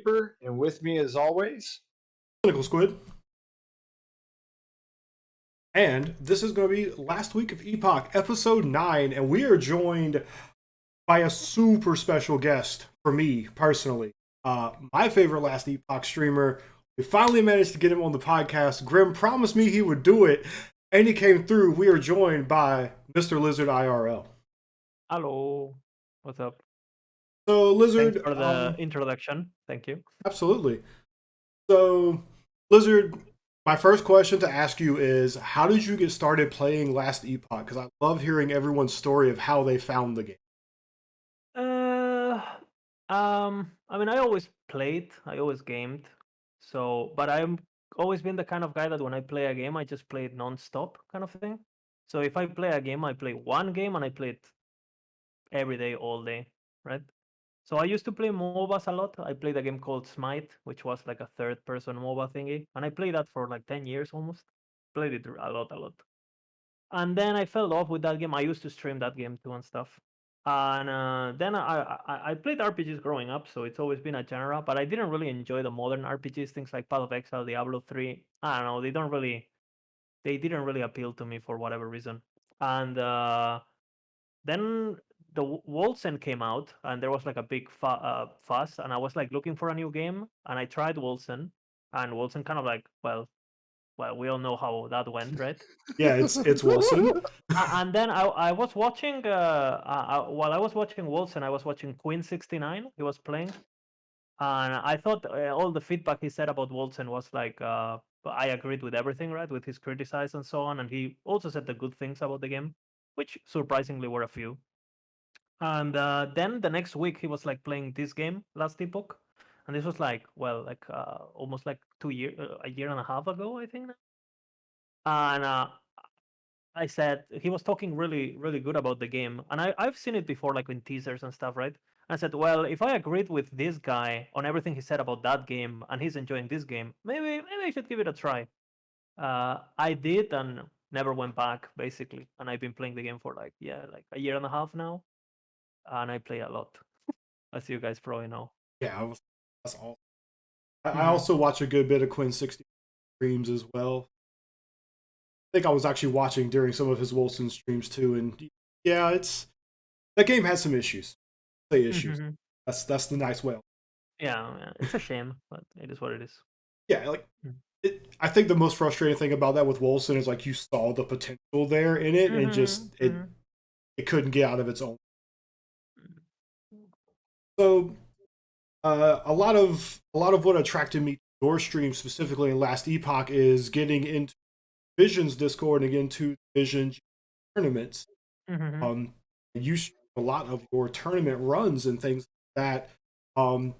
Grimreaper, and with me as always, Cynical Squid. And this is going to be last week of Epoch, episode 9, and we are joined by a super special guest for me personally. My favorite last Epoch streamer. We finally managed to get him on the podcast. Grim promised me he would do it, and he came through. We are joined by Mr. Lizard IRL. Hello, what's up? So, Thanks Lizard, for the introduction. Thank you. absolutely. So, Lizard, my first question to ask you is, how did you get started playing Last Epoch? Because I love hearing everyone's story of how they found the game. Uh, I mean, I always played, I always gamed. So, but I'm always been the kind of guy that when I play a game, I just play it non-stop kind of thing. So if I play a game, I play one game and I play it every day, all day, right? So I used to play MOBAs a lot. I played a game called Smite, which was like a third-person MOBA thingy, and I played that for like 10 years almost. Played it a lot. And then I fell off with that game. I used to stream that game too and stuff. And then I played RPGs growing up, so it's always been a genre. But I didn't really enjoy the modern RPGs, things like Path of Exile, Diablo 3. I don't know, they didn't really appeal to me for whatever reason. And then the Wolsen came out, and there was like a big fuss, and I was like looking for a new game, and I tried Wolsen, and Wolsen kind of like, well, we all know how that went, right? Yeah, it's Wilson. And then I was watching while I was watching Wolves, and I was watching Queen 69. He was playing, and I thought all the feedback he said about Wolsen was like I agreed with everything, right, with his criticize and so on, and he also said the good things about the game, which surprisingly were a few. And then the next week he was like playing this game, Last Epoch, and this was like, well, like almost like a year and a half ago, I think. And I said he was talking really good about the game, and I've seen it before, like in teasers and stuff, right? I said, well, if I agreed with this guy on everything he said about that game, and he's enjoying this game, maybe I should give it a try. I did, and never went back basically, and I've been playing the game for like like a year and a half now, and I play a lot, as you guys probably know. Yeah, that's all. I Mhm. also watch a good bit of Quinn 60 streams as well. I think I was actually watching during some of his Wilson streams too, and yeah, that game has some issues. Say issues. Mhm. That's the nice way. Yeah, it's a shame, but it is what it is. Yeah, like Mm. I think the most frustrating thing about that with Wilson is like you saw the potential there in it, and just Mhm. it couldn't get out of its own. Mhm. So a lot of what attracted me to your stream specifically in Last Epoch is getting into Vision's Discord and again to Vision tournaments. Mhm. Um, you stream a lot of your tournament runs and things like that.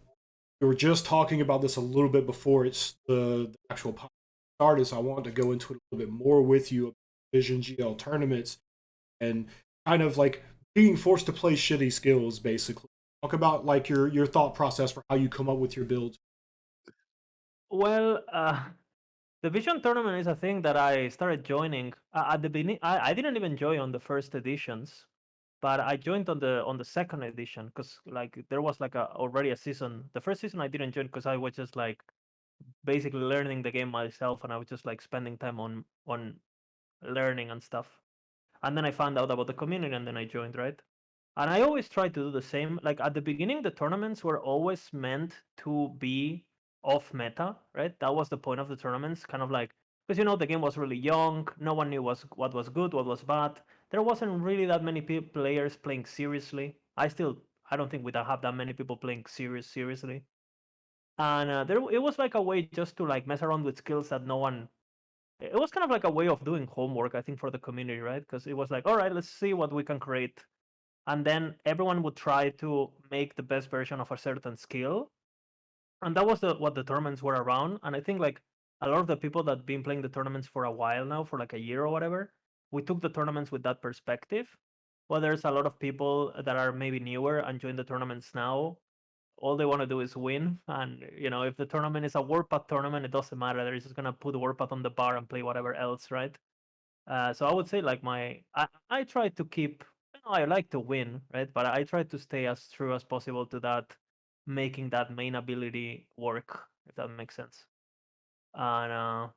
We were just talking about this a little bit before the actual podcast started, so I wanted to go into it a little bit more with you about VisionGL tournaments and kind of like being forced to play shitty skills, basically. Talk about like your thought process for how you come up with your builds. Well, the Vision tournament is a thing that I started joining at the beginning. I didn't even join on the first editions, but I joined on the second edition because like there was like already a season. The first season I didn't join because I was just like basically learning the game myself, and I was just like spending time on learning and stuff. And then I found out about the community, and then I joined, right? And I always try to do the same. Like at the beginning, the tournaments were always meant to be off meta, right? That was the point of the tournaments, kind of like because the game was really young. No one knew what was good, what was bad. There wasn't really that many players playing seriously. I don't think we don't have that many people playing seriously. And it was like a way just to like mess around with skills that no one. It was kind of like a way of doing homework, I think, for the community, right? Because it was like, all right, let's see what we can create, and then everyone would try to make the best version of a certain skill, and that was what the tournaments were around. And I think like a lot of the people that been playing the tournaments for a while now, for like a year or whatever, we took the tournaments with that perspective. Well, there's a lot of people that are maybe newer and join the tournaments now. All they want to do is win, and if the tournament is a Warpath tournament, it doesn't matter. They're just gonna put Warpath on the bar and play whatever else, right? So I would say like I try to keep. I like to win, right? But I try to stay as true as possible to that. making that main ability work, if that makes sense. And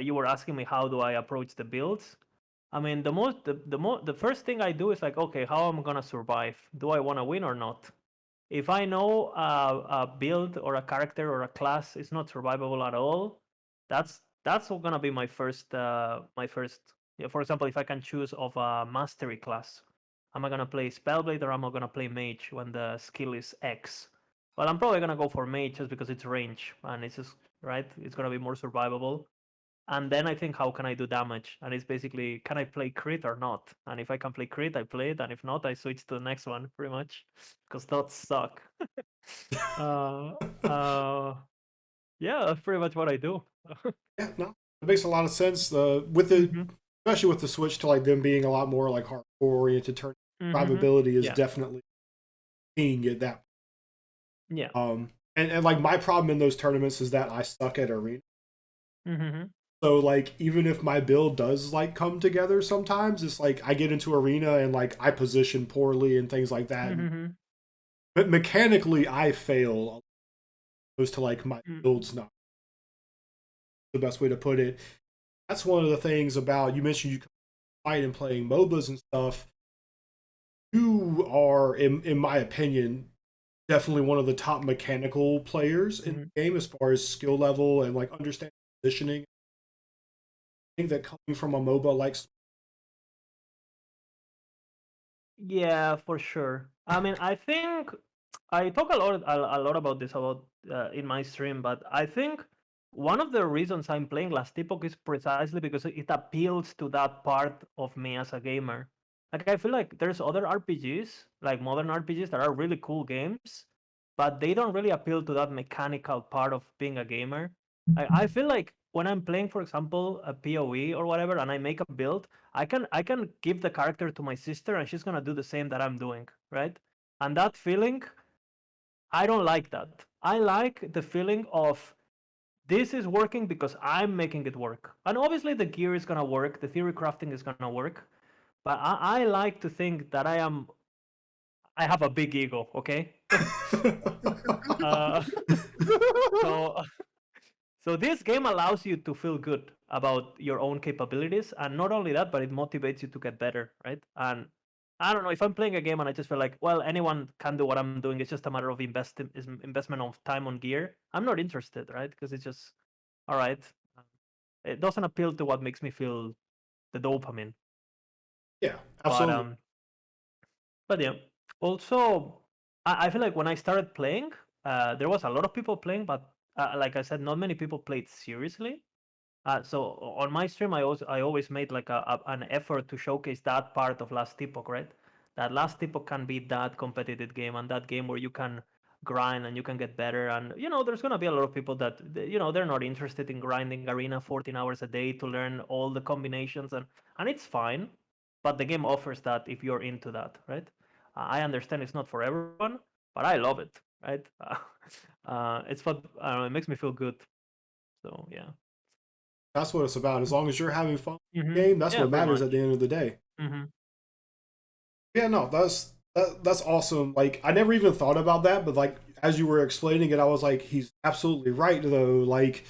you were asking me how do I approach the builds. I mean, the first thing I do is like, okay, how am I gonna survive? Do I want to win or not? If I know a build or a character or a class is not survivable at all, that's gonna be my first. Yeah, for example, if I can choose of a mastery class, am I gonna play Spellblade or am I gonna play Mage when the skill is X? Well, I'm probably gonna go for Mage just because it's range and it's just right. It's gonna be more survivable. And then I think, how can I do damage? And it's basically, can I play crit or not? And if I can play crit, I play it. And if not, I switch to the next one, pretty much, because thoughts suck. uh, uh, yeah, that's pretty much what I do. Yeah, no, it makes a lot of sense. With the Mm-hmm. especially with the switch to like them being a lot more like hardcore oriented, turn Mm-hmm. survivability is Yeah. definitely seeing it that. Yeah. And like my problem in those tournaments is that I suck at arena. Mm-hmm. So like even if my build does like come together sometimes, it's like I get into arena and like I position poorly and things like that. Mm-hmm. But mechanically I fail opposed to like my Mm. build's not the best way to put it. That's one of the things about you mentioned you fight and playing MOBAs and stuff. You are, in my opinion, definitely one of the top mechanical players in Mm-hmm. the game as far as skill level and like understanding positioning. I think that coming from a MOBA like Yeah, for sure. I mean, I think I talk a lot about this about in my stream, but I think one of the reasons I'm playing Last Epoch is precisely because it appeals to that part of me as a gamer. Like I feel like there's other RPGs, like modern RPGs that are really cool games, but they don't really appeal to that mechanical part of being a gamer. I feel like when I'm playing, for example, a PoE or whatever, and I make a build, I can give the character to my sister and she's gonna do the same that I'm doing, right? And that feeling, I don't like that. I like the feeling of this is working because I'm making it work. And obviously the gear is gonna work, the theory crafting is gonna work, but I like to think that I have a big ego, okay? uh, so So this game allows you to feel good about your own capabilities, and not only that, but it motivates you to get better, right? And I don't know if I'm playing a game and I just feel like, well, anyone can do what I'm doing. It's just a matter of investment of time on gear. I'm not interested, right? Because it's just all right. It doesn't appeal to what makes me feel the dopamine. yeah, But absolutely. um, but yeah. Also, I feel like when I started playing, there was a lot of people playing, but like I said, not many people played seriously. So on my stream, I always made like an effort to showcase that part of Last Epoch, right? That Last Epoch can be that competitive game and that game where you can grind and you can get better. And there's gonna be a lot of people that they're not interested in grinding arena 14 hours a day to learn all the combinations and it's fine, but the game offers that if you're into that, right? I understand it's not for everyone, but I love it, right? It's what I don't know, it makes me feel good. So yeah. That's what it's about. As long as you're having fun with the Mm-hmm. game, that's Yeah, what pretty matters much. at the end of the day. Mm-hmm. Yeah, no, that's awesome. Like I never even thought about that, but like as you were explaining it, I was like, he's absolutely right though. Like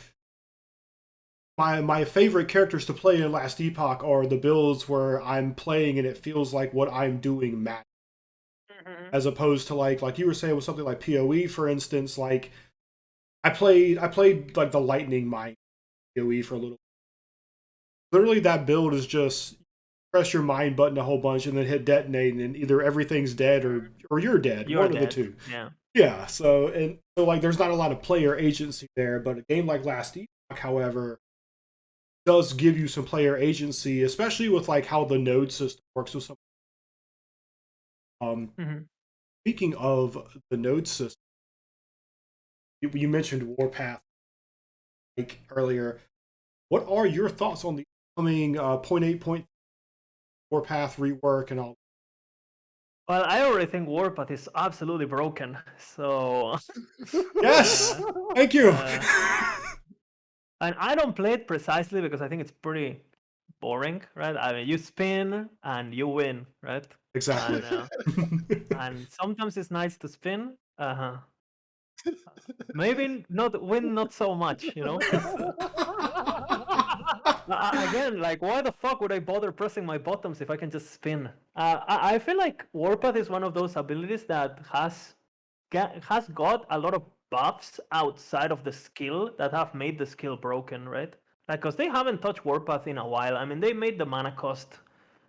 my favorite characters to play in Last Epoch are the builds where I'm playing and it feels like what I'm doing matters. Mm-hmm. As opposed to like you were saying with something like PoE, for instance, like I played like the Lightning Mine PoE for a little. Literally, that build is just press your mine button a whole bunch and then hit detonate, and either everything's dead or you're dead, You're one of the dead. two. Yeah. Yeah. So like there's not a lot of player agency there, but a game like Last Epoch, however, does give you some player agency, especially with like how the node system works with some. Um, Mm-hmm. Speaking of the node system, you mentioned Warpath like earlier. What are your thoughts on the upcoming point 8 Warpath rework and all? Well, I already think Warpath is absolutely broken. So, Yes, uh, thank you. uh, and I don't play it precisely because I think it's pretty boring, right? I mean, you spin and you win, right? Exactly. And and sometimes it's nice to spin. Uh-huh. Maybe not win, not so much, you know. Again, like, why the fuck would I bother pressing my buttons if I can just spin? I feel like Warpath is one of those abilities that has got a lot of buffs outside of the skill that have made the skill broken, right? Like, cause they haven't touched Warpath in a while. I mean, they made the mana cost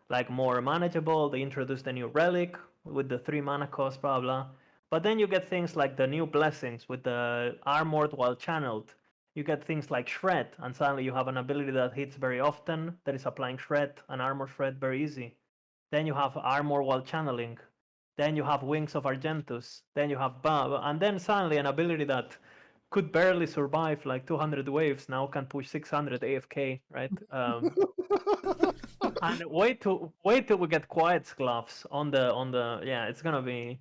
like more manageable. They introduced a new relic with the 3 mana cost, blah blah. But then you get things like the new blessings with the armored while channeled. You get things like shred, and suddenly you have an ability that hits very often that is applying shred and armor shred very easy. Then you have armor while channeling. Then you have wings of Argentus. Then you have Bob, and then suddenly an ability that could barely survive like 200 waves now can push 600 AFK, right? And wait till we get Quiet's gloves on the yeah, it's gonna be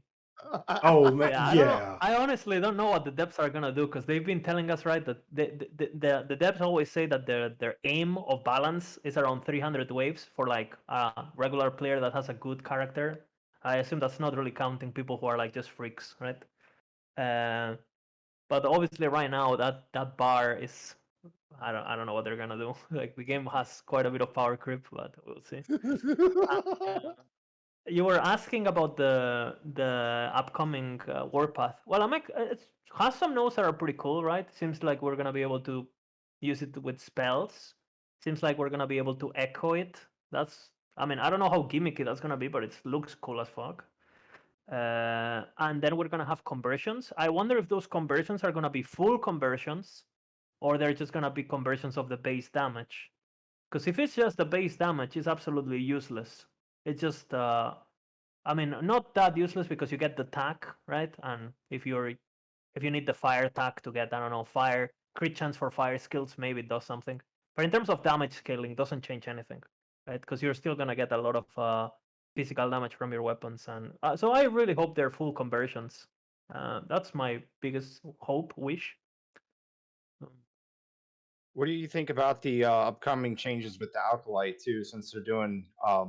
Oh man, yeah. I don't know. yeah. I honestly don't know what the devs are gonna do because they've been telling us right that the devs always say that their aim of balance is around 300 waves for like a regular player that has a good character. I assume that's not really counting people who are like just freaks, right? But obviously right now that bar is I don't know what they're gonna do. Like the game has quite a bit of power creep, but we'll see. You were asking about the upcoming Warpath. Well, it has some nodes that are pretty cool, right? Seems like we're gonna be able to use it with spells. Seems like we're gonna be able to echo it. I mean, I don't know how gimmicky that's gonna be, but it looks cool as fuck. And then we're gonna have conversions. I wonder if those conversions are gonna be full conversions, or they're just gonna be conversions of the base damage. Because if it's just the base damage, it's absolutely useless. It's just, I mean, not that useless because you get the tack, right? And if you need the fire tack to get, I don't know, fire crit chance for fire skills, maybe it does something. But in terms of damage scaling, it doesn't change anything, right? Because you're still gonna get a lot of physical damage from your weapons, and so I really hope they're full conversions. That's my biggest hope, wish. What do you think about the upcoming changes with the Alkalite too? Since they're doing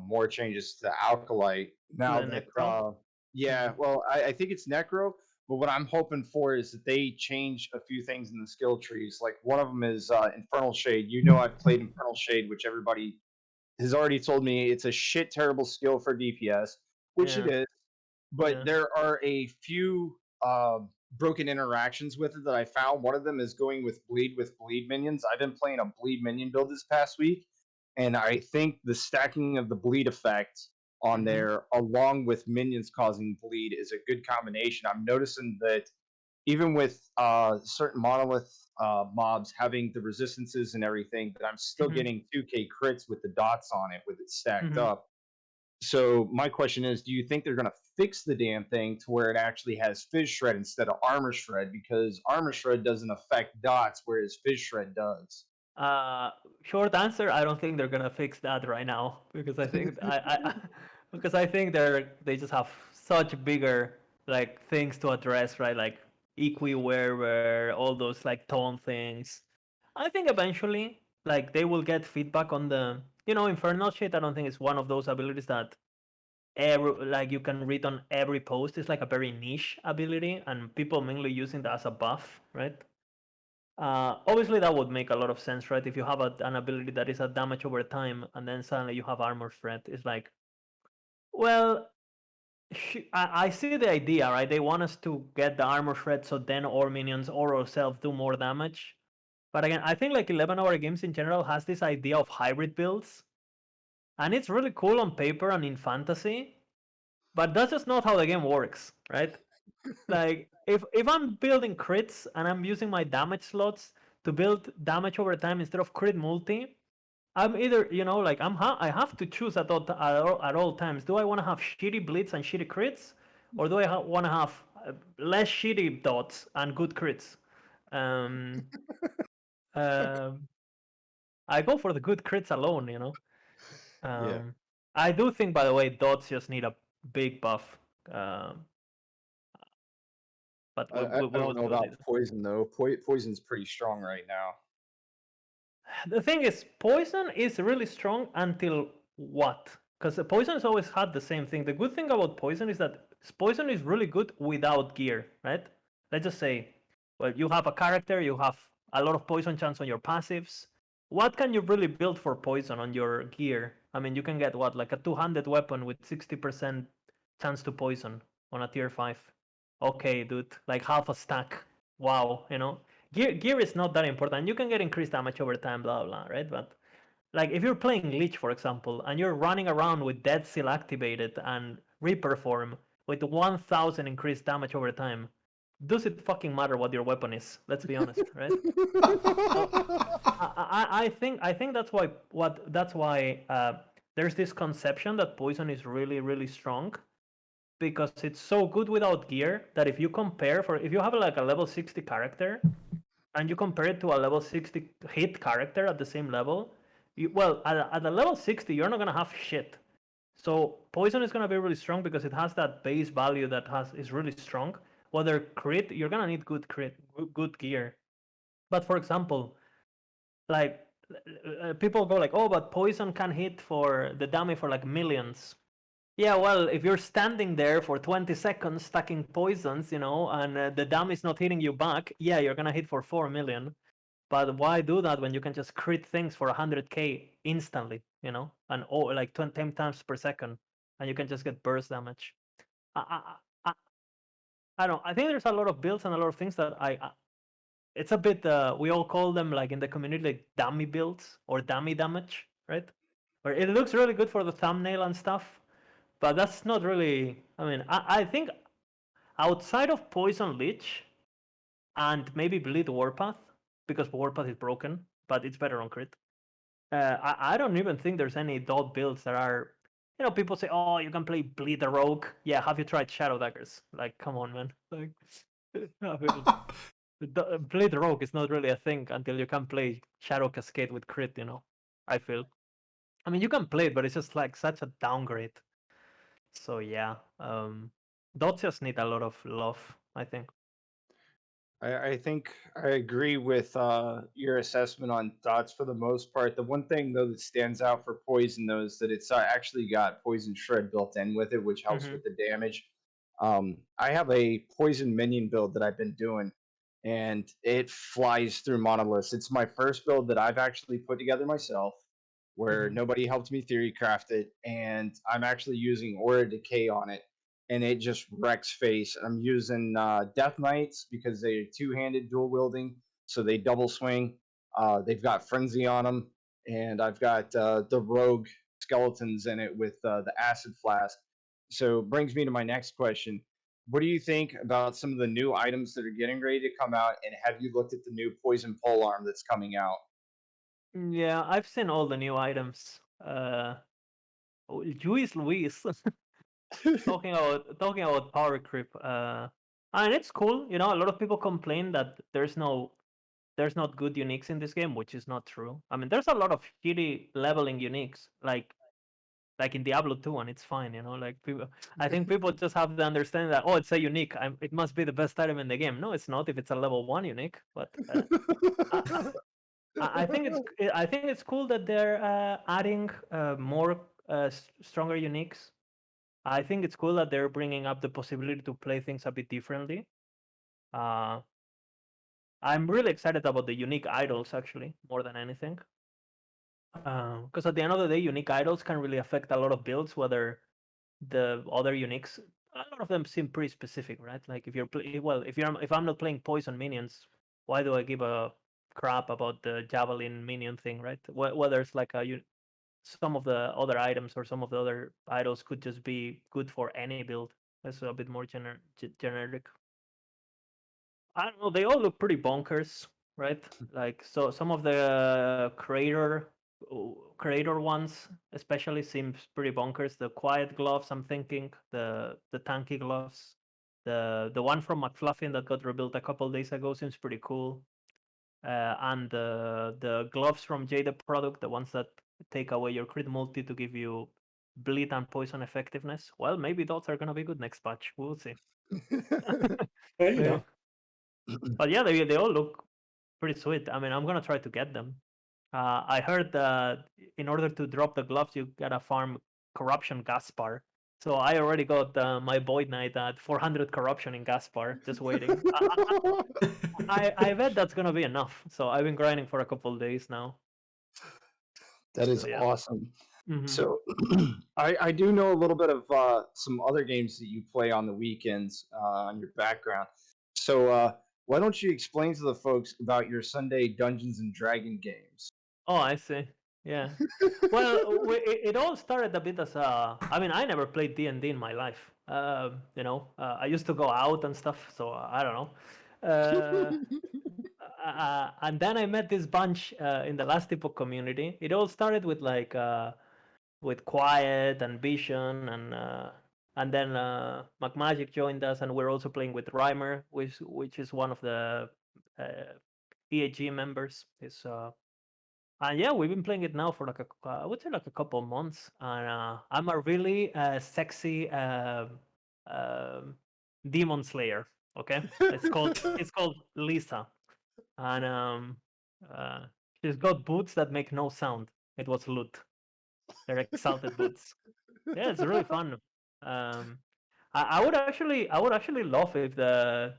more changes to the Alkalite To now the that Necro. yeah, well, I think it's Necro, but what I'm hoping for is that they change a few things in the skill trees. Like one of them is Infernal Shade. You know, I've played Infernal Shade, which everybody has already told me it's a shit terrible skill for DPS, which it Yeah, is. But yeah. there are a few broken interactions with it that I found. One of them is going with bleed minions. I've been playing a bleed minion build this past week, and I think the stacking of the bleed effect on there, along with minions causing bleed, is a good combination. I'm noticing that even with certain monolith mobs having the resistances and everything, that I'm still Mm-hmm. getting 2k crits with the dots on it with it stacked Mm-hmm. up. So my question is, do you think they're going to fix the damn thing to where it actually has Fizz Shred instead of Armor Shred? Because Armor Shred doesn't affect dots, whereas Fizz Shred does. Uh, Short answer, I don't think they're gonna fix that right now because I think because I think they just have such bigger like things to address, right? Like equi all those like tone things. I think eventually like they will get feedback on the infernal shit. I don't think it's one of those abilities that like you can read on every post. It's like a very niche ability and people mainly using that as a buff, right? Obviously, that would make a lot of sense, right? If you have an ability that is a damage over time, and then suddenly you have armor threat, it's like, well, I see the idea, right? They want us to get the armor threat, so then our minions or ourselves do more damage. But again, I think like 11-hour games in general has this idea of hybrid builds, and it's really cool on paper and in fantasy, but that's just not how the game works, right? Like if I'm building crits and I'm using my damage slots to build damage over time instead of crit multi, I'm either like I have to choose at all times. Do I want to have shitty blitz and shitty crits, or do I want to have less shitty dots and good crits? Um, um, I go for the good crits alone. Yeah. Um, I do think, by the way, dots just need a big buff. Um, but we I will don't know do about later. poison though. Poison's pretty strong right now. The thing is, poison is really strong until what? Because poison has always had the same thing. The good thing about poison is that poison is really good without gear, right? let's just say, well, you have a character, you have a lot of poison chance on your passives. What can you really build for poison on your gear? I mean, you can get what, like a 200 weapon with 60% chance to poison on a tier 5. Okay, dude, like half a stack. Wow, gear is not that important. You can get increased damage over time, blah blah, right? But like if you're playing Leech, for example, and you're running around with Dead Seal activated and Reaper form with 1000 increased damage over time, does it fucking matter what your weapon is? Let's be honest, right? So I think that's why there's this conception that poison is really really strong because it's so good without gear that if you have like a level 60 character and you compare it to a level 60 hit character at the same level, at the level 60 you're not gonna have shit. So poison is gonna be really strong because it has that base value is really strong. Whether crit, you're gonna need good gear. But for example, like people go like, oh, but poison can hit for the damage for like millions. Yeah, well, if you're standing there for 20 seconds stacking poisons, and the dam is not hitting you back, yeah, you're gonna hit for 4 million. But why do that when you can just crit things for 100k instantly, and like 10 times per second, and you can just get burst damage? I, I, I, I don't. I think there's a lot of builds and a lot of things that it's a bit. We all call them like in the community like dummy builds or dummy damage, right? Where it looks really good for the thumbnail and stuff, but that's not really. I mean, I think outside of Poison Lich and maybe Bleed Warpath, because Warpath is broken, but it's better on crit. I don't even think there's any dot builds that are. People say, "Oh, you can play Bleed the Rogue." Yeah, have you tried Shadow Daggers? Like, come on, man. Like, Bleed the Rogue is not really a thing until you can play Shadow Cascade with crit. I feel. I mean, you can play it, but it's just like such a downgrade. So yeah, dots just need a lot of love, I think. I think I agree with your assessment on dots for the most part. The one thing though that stands out for poison though is that it's actually got poison shred built in with it, which helps with the damage. I have a poison minion build that I've been doing, and it flies through monoliths. It's my first build that I've actually put together myself, where nobody helped me theory craft it, and I'm actually using Aura Decay on it and it just wrecks face. I'm using Death Knights because they're two-handed dual wielding, so they double swing. They've got Frenzy on them, and I've got the Rogue skeletons in it with the Acid Flask. So brings me to my next question. What do you think about some of the new items that are getting ready to come out, and have you looked at the new Poison Polearm that's coming out? Yeah, I've seen all the new items. Luis Luis talking about power creep. And it's cool. A lot of people complain that there's not good uniques in this game, which is not true. I mean, there's a lot of shitty leveling uniques, like in Diablo 2, and it's fine. Like people, I think people just have the understanding that it's a unique. It must be the best item in the game. No, it's not if it's a level 1 unique. But I think it's cool that they're adding more stronger uniques. I think it's cool that they're bringing up the possibility to play things a bit differently. Uh, I'm really excited about the unique idols, actually, more than anything. Because at the end of the day, unique idols can really affect a lot of builds, whether the other uniques, a lot of them seem pretty specific, right? Like if I'm not playing poison minions, why do I give a crap about the javelin minion thing, right? Whether it's like some of the other items or some of the other idols could just be good for any build. That's a bit more generic. I don't know. They all look pretty bonkers, right? Like so, some of the creator ones especially seems pretty bonkers. The quiet gloves, I'm thinking the tanky gloves, the one from McFluffin that got rebuilt a couple days ago seems pretty cool. And the gloves from Jada product, the ones that take away your crit multi to give you bleed and poison effectiveness. Well, maybe those are gonna be good next patch. We'll see. Hey. But yeah, they all look pretty sweet. I mean, I'm gonna try to get them. I heard that in order to drop the gloves, you gotta farm Corruption Gaspar, So I already got my Void Knight at 400 corruption in Gaspar, just waiting. I bet that's gonna be enough. So I've been grinding for a couple of days now. That is So yeah. awesome. Hmm. So I do know a little bit of some other games that you play on the weekends on your background. So why don't you explain to the folks about your Sunday Dungeons and Dragon games? Oh, I see. Yeah. Well, it all started a bit as a. I mean, I never played D&D in my life. I used to go out and stuff, so I don't know. And then I met this bunch in the last Epoch community. It all started with with Quiet and Vision, and then McMagic joined us, and we're also playing with Reimer, which is one of the EAG members. Is And yeah, we've been playing it now for like I would say like a couple of months, and I'm a really sexy demon slayer. Okay, it's called Lisa, and uh, she's got boots that make no sound. It was loot. They're exalted boots. Yeah, it's really fun. Um, I would actually love if the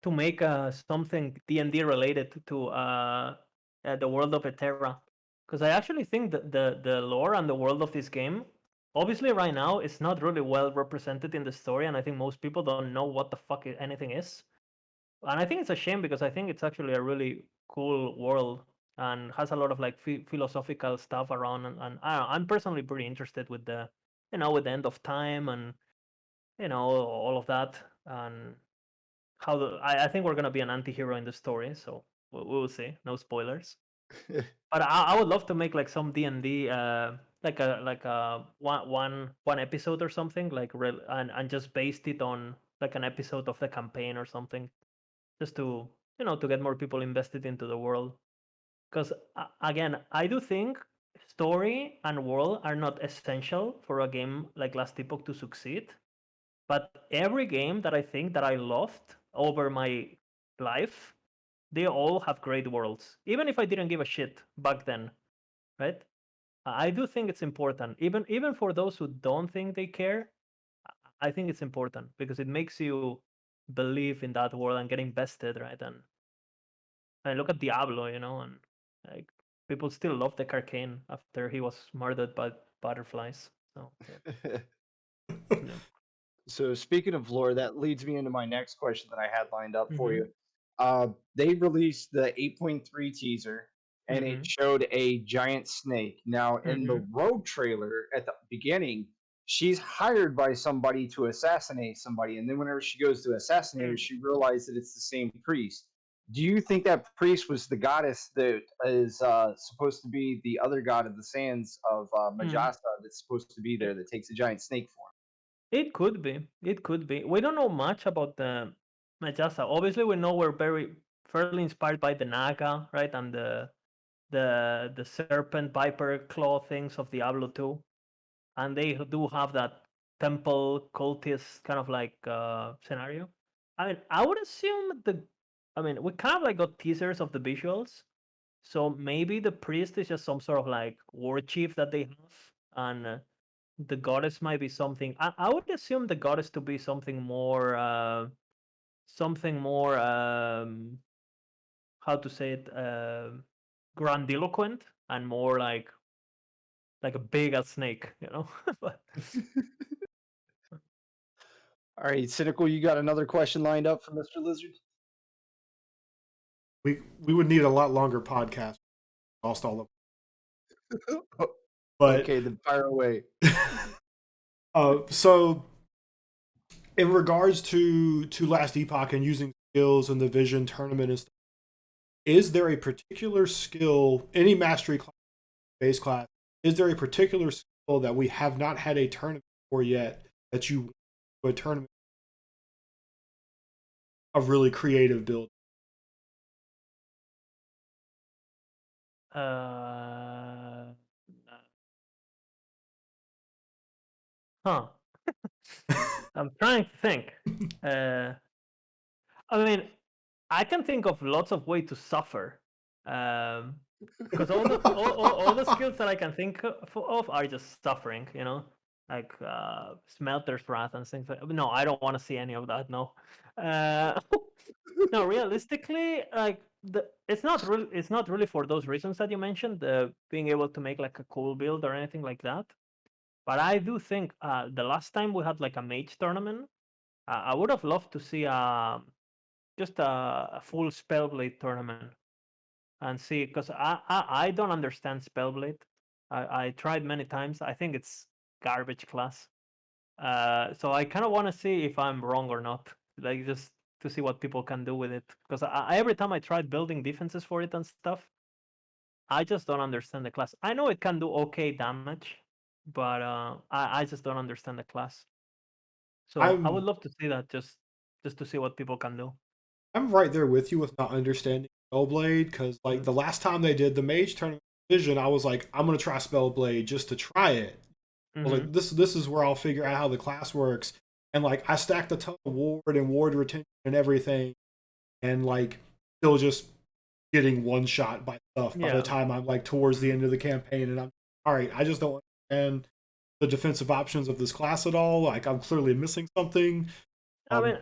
to make something D&D related to the world of Eterra, because I actually think that the lore and the world of this game, obviously right now, it's not really well represented in the story, and I think most people don't know what the fuck anything is. And I think it's a shame because I think it's actually a really cool world and has a lot of like philosophical stuff around, and I don't know, I'm personally pretty interested with with the end of time and all of that, and I think we're gonna be an anti-hero in the story, so we will see. No spoilers. But I would love to make like some D&D, like a one episode or something, like and just based it on like an episode of the campaign or something, just to to get more people invested into the world. Because again, I do think story and world are not essential for a game like Last Epoch to succeed. But every game that I think that I loved over my life, they all have great worlds. Even if I didn't give a shit back then, right? I do think it's important. Even for those who don't think they care, I think it's important because it makes you believe in that world and get invested, right? And I look at Diablo, and like people still love the Arcane after he was murdered by butterflies. So yeah. Yeah. So speaking of lore, that leads me into my next question that I had lined up for Mm-hmm. you. They released the 8.3 teaser, and it Mm-hmm. showed a giant snake. Now, in Mm-hmm. the Rogue trailer at the beginning, she's hired by somebody to assassinate somebody, and then whenever she goes to assassinate her, she realizes that it's the same priest. Do you think that priest was the goddess that is supposed to be the other god of the sands of Mm-hmm. Majasa that's supposed to be there that takes a giant snake form? It could be. It could be. We don't know much about the Majasa. Obviously, we know we're very fairly inspired by the Naga, right, and the serpent viper claw things of Diablo 2, and they do have that temple cultist kind of like scenario. I mean, I would assume I mean, we kind of like got teasers of the visuals, so maybe the priest is just some sort of like war chief that they have, and the goddess might be something. I would assume the goddess to be something more. How to say it? Grandiloquent and more like a big as snake, but All right, Cynical, you got another question lined up for Mr. Lizard? We would need a lot longer podcast. Lost all of them. But Okay, then fire away. so in regards to Last Epoch and using skills in the Vision tournament and stuff, is there a particular skill, any mastery class, base class, is there a particular skill that we have not had a tournament for yet that you want a tournament of really creative build? uh, huh. I'm trying to think. Uh, I mean, I can think of lots of ways to suffer. Because all the skills that I can think of are just suffering. like Smelter's Wrath and things like. No, I don't want to see any of that. No, uh, no. Realistically, like it's not really for those reasons that you mentioned, the being able to make like a cool build or anything like that. But I do think the last time we had like a mage tournament, I would have loved to see just a full Spellblade tournament and see, because I don't understand Spellblade. I tried many times. I think it's garbage class. So I kind of want to see if I'm wrong or not, like just to see what people can do with it. Because every time I tried building defenses for it and stuff, I just don't understand the class. I know it can do okay damage, but I just don't understand the class. So I would I'm love to see that, just to see what people can do. I'm right there with you with not understanding Spellblade, because like the last time they did the Mage tournament Vision, I was like, I'm gonna try Spellblade just to try it. I was Mm-hmm. like, this is where I'll figure out how the class works. And like I stacked a ton of ward and ward retention and everything, and like still just getting one shot by stuff by the Yeah. time I'm like towards the end of the campaign, and I'm all right. I just don't understand the defensive options of this class at all. Like I'm clearly missing something. I mean, Um,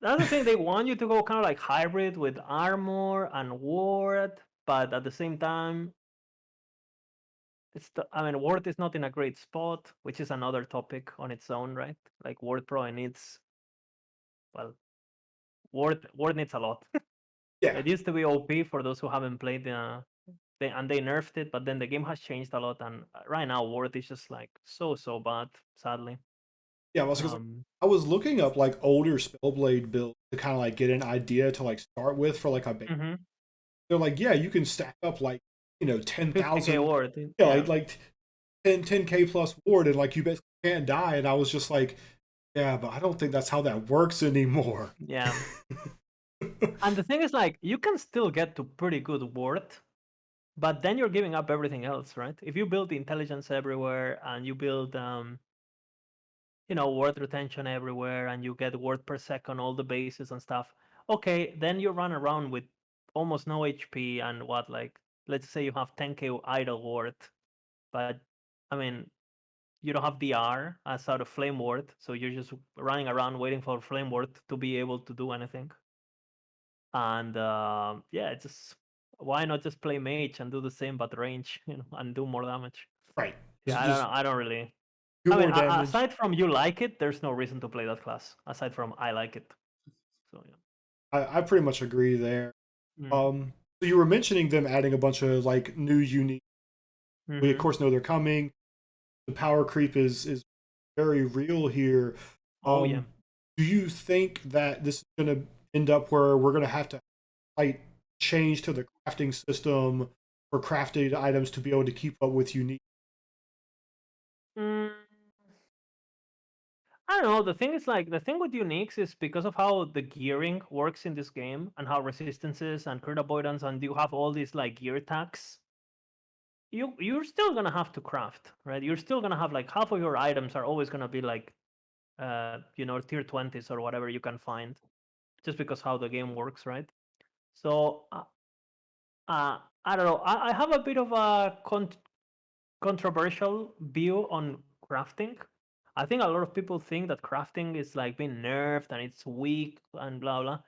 that's the thing. They want you to go kind of like hybrid with armor and ward, but at the same time, I mean, ward is not in a great spot, which is another topic on its own, right? Like ward probably needs, well, ward needs a lot. yeah, It used to be OP for those who haven't played and they nerfed it, but then the game has changed a lot, and right now ward is just like so bad, sadly. yeah. I was looking up like older Spellblade builds to kind of like get an idea to like start with for like a base. Mm-hmm. They're like, yeah, you can stack up like 50k 10,000, ward, yeah, yeah. like 10k plus ward, and like you basically can't die. And I was just like, yeah, but I don't think that's how that works anymore. Yeah. And the thing is, like, you can still get to pretty good ward, but then you're giving up everything else, right? If you build intelligence everywhere and you build, word retention everywhere and you get word per second, all the bases and stuff, okay, then you run around with almost no HP and what, like, let's say you have 10k idle ward, but I mean, you don't have DR as out of flame ward, so you're just running around waiting for flame ward to be able to do anything. And yeah, just why not just play mage and do the same but range, and do more damage. Right. Yeah, I don't Just know. I don't really. do I mean, more damage. aside from you like it, there's no reason to play that class. Aside from I like it. So yeah. I pretty much agree there. Mm. So you were mentioning them adding a bunch of like new unique. We of Mm-hmm. course know they're coming. The power creep is very real here. Oh yeah. Do you think that this is going to end up where we're going to have to like change to the crafting system for crafted items to be able to keep up with unique? Mm. I don't know. The thing is, like, the thing with uniques is because of how the gearing works in this game and how resistances and crit avoidance, and you have all these like gear tags. You're still gonna have to craft, right? You're still gonna have like half of your items are always gonna be like tier 20s or whatever you can find, just because how the game works, right? So I don't know. I have a bit of a controversial view on crafting. I think a lot of people think that crafting is like being nerfed and it's weak and blah blah.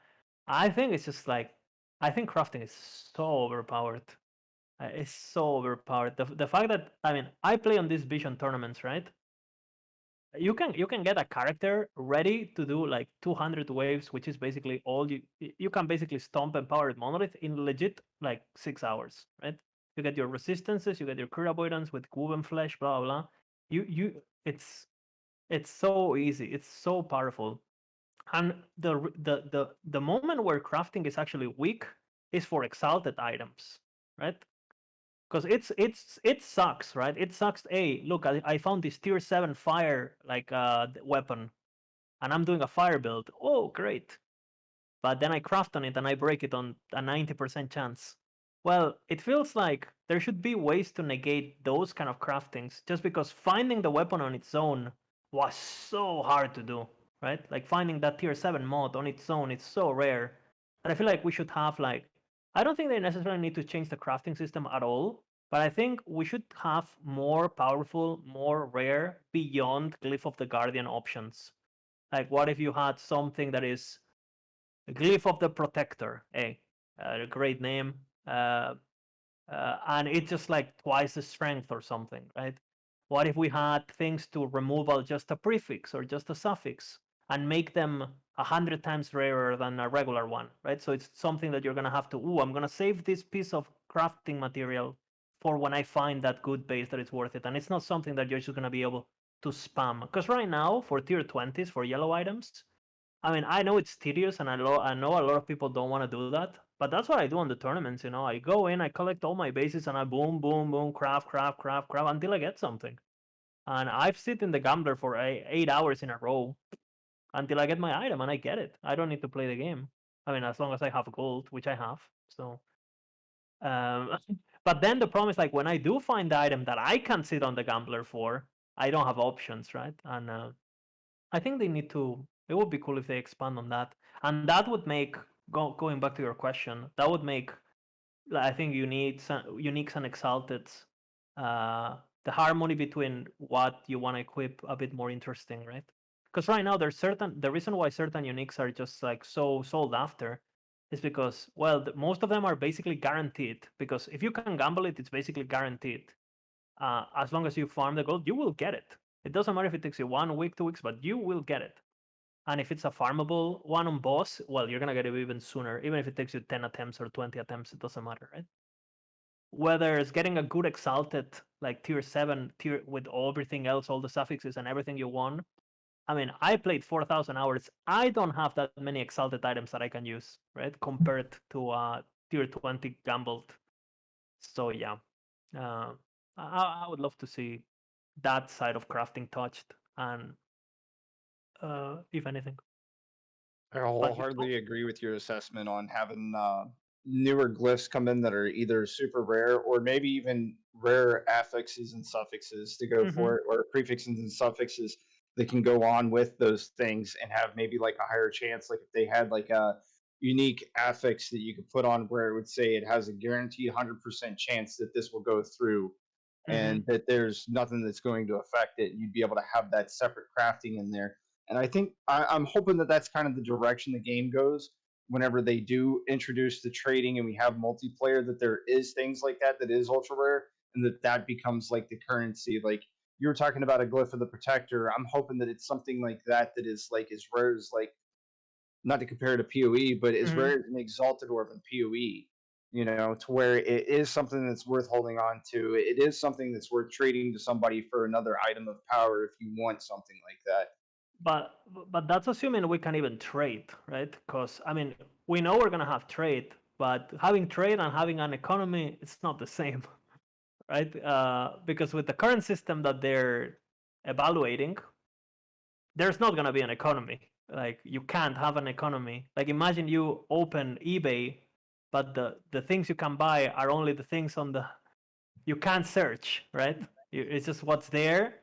I think it's just like, I think crafting is so overpowered. It's so overpowered. The fact that, I mean, I play on these Vision tournaments, right? You can get a character ready to do like 200 waves, which is basically all you can basically stomp Empowered Monolith in legit like 6 hours, right? You get your resistances, you get your crit avoidance with woven flesh, blah blah. You it's so easy, it's so powerful. And the moment where crafting is actually weak is for exalted items, right? Because it sucks, right? It sucks. Hey, look, I found this tier 7 fire like weapon, and I'm doing a fire build. Oh, great! But then I craft on it and I break it on a 90% chance. Well, it feels like there should be ways to negate those kind of craftings, just because finding the weapon on its own was so hard to do, right? Like finding that tier 7 mod on its own, it's so rare. And I feel like we should have like, I don't think they necessarily need to change the crafting system at all, But I think we should have more powerful, more rare, beyond Glyph of the Guardian options. Like, what if you had something that is Glyph of the Protector? Hey, a great name. And it's just like twice the strength or something, right? What if we had things to removal just a prefix or just a suffix and make them 100 times rarer than a regular one, right? So it's something that you're gonna have to, I'm gonna save this piece of crafting material for when I find that good base that is worth it. And it's not something that you're just gonna be able to spam. Because right now, for tier 20s, for yellow items, I mean, I know it's tedious, and I know a lot of people don't want to do that, but that's what I do on the tournaments. I go in, I collect all my bases, and I boom, boom, boom, craft until I get something. And I've sit in the gambler for 8 hours in a row until I get my item, and I get it. I don't need to play the game. I mean, as long as I have gold, which I have. So, um, but then the problem is, like, when I do find the item that I can sit on the gambler for, I don't have options, right? And I think they need to. It would be cool if they expand on that, and that would make going back to your question. That would make, I think, uniques and exalteds, the harmony between what you want to equip a bit more interesting, right? Because right now the reason why certain uniques are just like so sold after is because, well, most of them are basically guaranteed. Because if you can gamble it, it's basically guaranteed. As long as you farm the gold, you will get it. It doesn't matter if it takes you 1 week, 2 weeks, but you will get it. And if it's a farmable one on boss, well, you're gonna get it even sooner. Even if it takes you 10 attempts or 20 attempts, it doesn't matter, right? Whether it's getting a good exalted, like tier 7, tier with everything else, all the suffixes and everything you want. I mean, I played 4,000 hours. I don't have that many exalted items that I can use, right? Compared to tier 20 gambled. So yeah, I would love to see that side of crafting touched, and if anything. I wholeheartedly agree with your assessment on having newer glyphs come in that are either super rare or maybe even rare affixes and suffixes to go Mm-hmm. for it, or prefixes and suffixes that can go on with those things and have maybe like a higher chance. Like if they had like a unique affix that you could put on where it would say it has a guaranteed 100% chance that this will go through Mm-hmm. and that there's nothing that's going to affect it, you'd be able to have that separate crafting in there. And I think I'm hoping that that's kind of the direction the game goes whenever they do introduce the trading and we have multiplayer, that there is things like that that is ultra rare, and that becomes like the currency. Like you were talking about a glyph of the protector. I'm hoping that it's something like that that is like as rare as, like, not to compare to PoE, but as Mm-hmm. rare as an exalted orb in PoE. To where it is something that's worth holding on to. It is something that's worth trading to somebody for another item of power if you want something like that. But but that's assuming we can even trade, right? Because I mean, we know we're gonna have trade, but having trade and having an economy, it's not the same, right? Because with the current system that they're evaluating, there's not gonna be an economy. Like, you can't have an economy. Like, imagine you open eBay, but the things you can buy are only the things on the, you can't search, right? It's just what's there,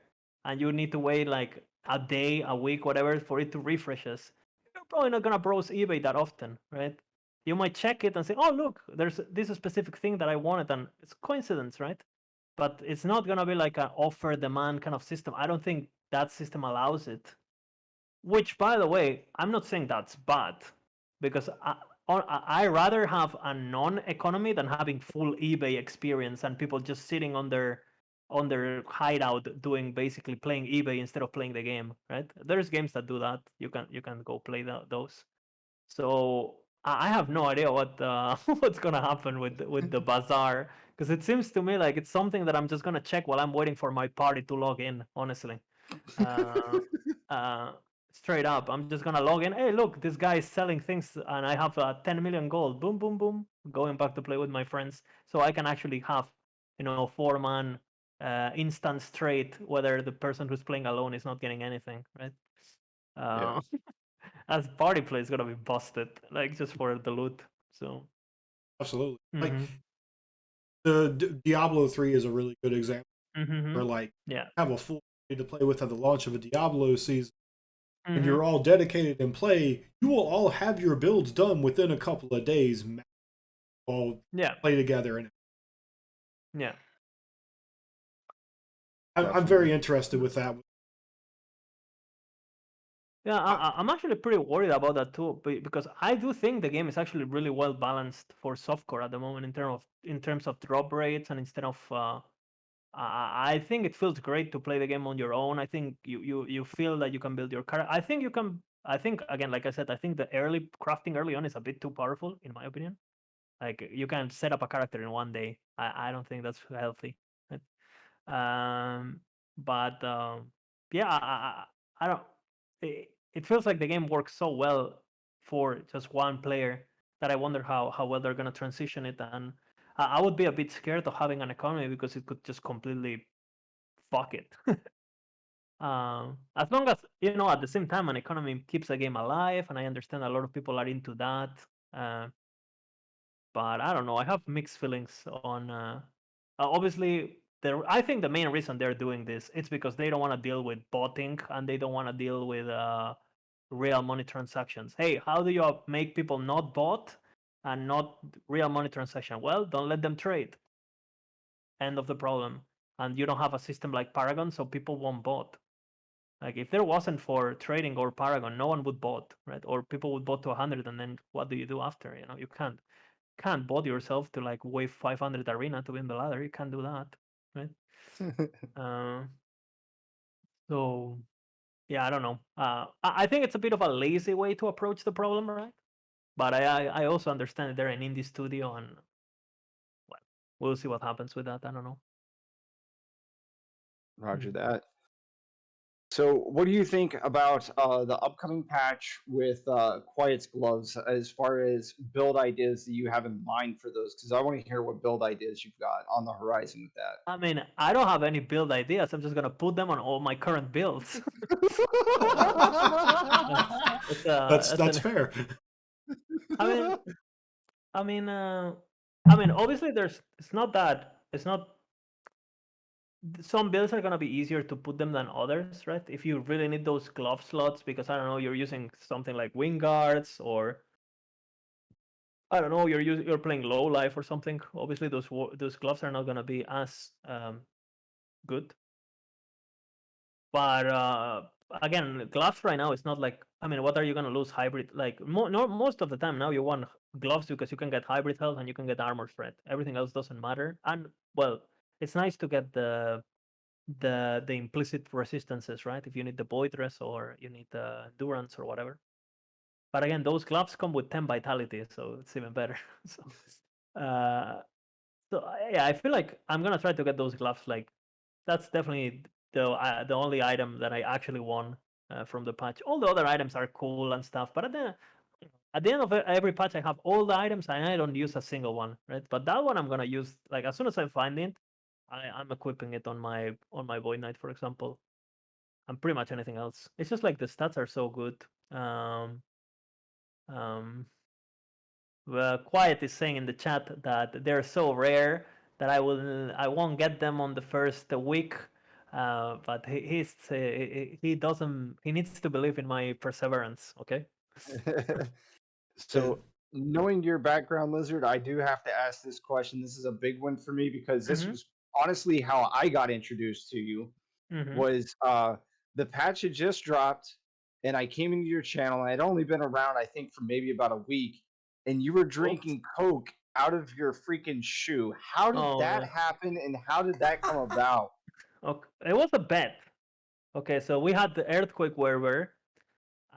and you need to wait like a day, a week, whatever, for it to refreshes. You're probably not gonna browse eBay that often, right? You might check it and say, "Oh, look, there's this specific thing that I wanted," and it's coincidence, right? But it's not gonna be like an offer demand kind of system. I don't think that system allows it. Which, by the way, I'm not saying that's bad, because I rather have a non-economy than having full eBay experience and people just sitting on their hideout doing, basically playing eBay instead of playing the game. Right? There's games that do that. You can go play those. So I have no idea what what's gonna happen with the bazaar, because it seems to me like it's something that I'm just gonna check while I'm waiting for my party to log in. Honestly. Uh, uh, Straight up, I'm just gonna log in. Hey, look, this guy is selling things, and I have 10 million gold. Boom, boom, boom. Going back to play with my friends, so I can actually have, 4-man instance trade, whether the person who's playing alone is not getting anything, right? Yeah. Uh, as party play is gonna be busted, like, just for the loot. So. Absolutely. Like Mm-hmm. the Diablo 3 is a really good example Mm-hmm. where, like, Yeah. have a full day to play with at the launch of a Diablo season, and Mm-hmm. you're all dedicated and play. You will all have your builds done within a couple of days. All Yeah. play together, and Yeah. I'm very interested with that. Yeah, I'm actually pretty worried about that too, because I do think the game is actually really well balanced for softcore at the moment in terms of drop rates, and instead of I think it feels great to play the game on your own. I think you feel that you can build your character. I think you can. I think again, like I said, I think the early crafting early on is a bit too powerful, in my opinion. Like you can set up a character in one day. I don't think that's healthy. Right? But yeah, I don't. It feels like the game works so well for just one player that I wonder how well they're gonna transition it. And I would be a bit scared of having an economy because it could just completely fuck it. As long as at the same time, an economy keeps the game alive, and I understand a lot of people are into that. Uh, but I don't know. I have mixed feelings on. Obviously, I think the main reason they're doing this it's because they don't want to deal with botting, and they don't want to deal with real money transactions. Hey, how do you make people not bot and not real money transaction? Well, don't let them trade. End of the problem. And you don't have a system like Paragon, so people won't bot. Like if there wasn't for trading or Paragon, no one would bot, right? Or people would bot to 100, and then what do you do after? You can't bot yourself to like wave 500 arena to win the ladder. You can't do that, right? So yeah, I don't know. I think it's a bit of a lazy way to approach the problem, right? But I also understand that they're an indie studio, and well, we'll see what happens with that. I don't know. Roger that. So, what do you think about the upcoming patch with Quiet's gloves as far as build ideas that you have in mind for those? Because I want to hear what build ideas you've got on the horizon with that. I mean, I don't have any build ideas. I'm just gonna put them on all my current builds. That's fair. I mean, obviously, it's not. Some builds are gonna be easier to put them than others, right? If you really need those glove slots, because I don't know, you're using something like wing guards, or I don't know, you're playing low life or something. Obviously, those gloves are not gonna be as good. But again, gloves right now is not like, I mean, what are you gonna lose hybrid? Like most of the time now you want gloves because you can get hybrid health and you can get armor threat. Everything else doesn't matter. And well, it's nice to get the implicit resistances, right? If you need the void dress or you need the endurance or whatever. But again, those gloves come with 10 vitality, so it's even better. uh, yeah, I feel like I'm gonna try to get those gloves. Like that's definitely the only item that I actually won from the patch. All the other items are cool and stuff, but at the end of every patch, I have all the items and I don't use a single one, right? But that one I'm gonna use. Like as soon as I find it, I'm equipping it on my Void Knight, for example, and pretty much anything else. It's just like the stats are so good. Quiet is saying in the chat that they're so rare that I won't get them on the first week. But he doesn't, he needs to believe in my perseverance. Okay. So, knowing your background, Lizard, I do have to ask this question. This is a big one for me because this was honestly how I got introduced to you. Was the patch had just dropped, and I came into your channel. And I'd only been around, I think, for maybe about a week, and you were drinking Coke out of your freaking shoe. How did that happen, and how did that come about? Okay, it was a bet. Okay, so we had the Earthquake Werber,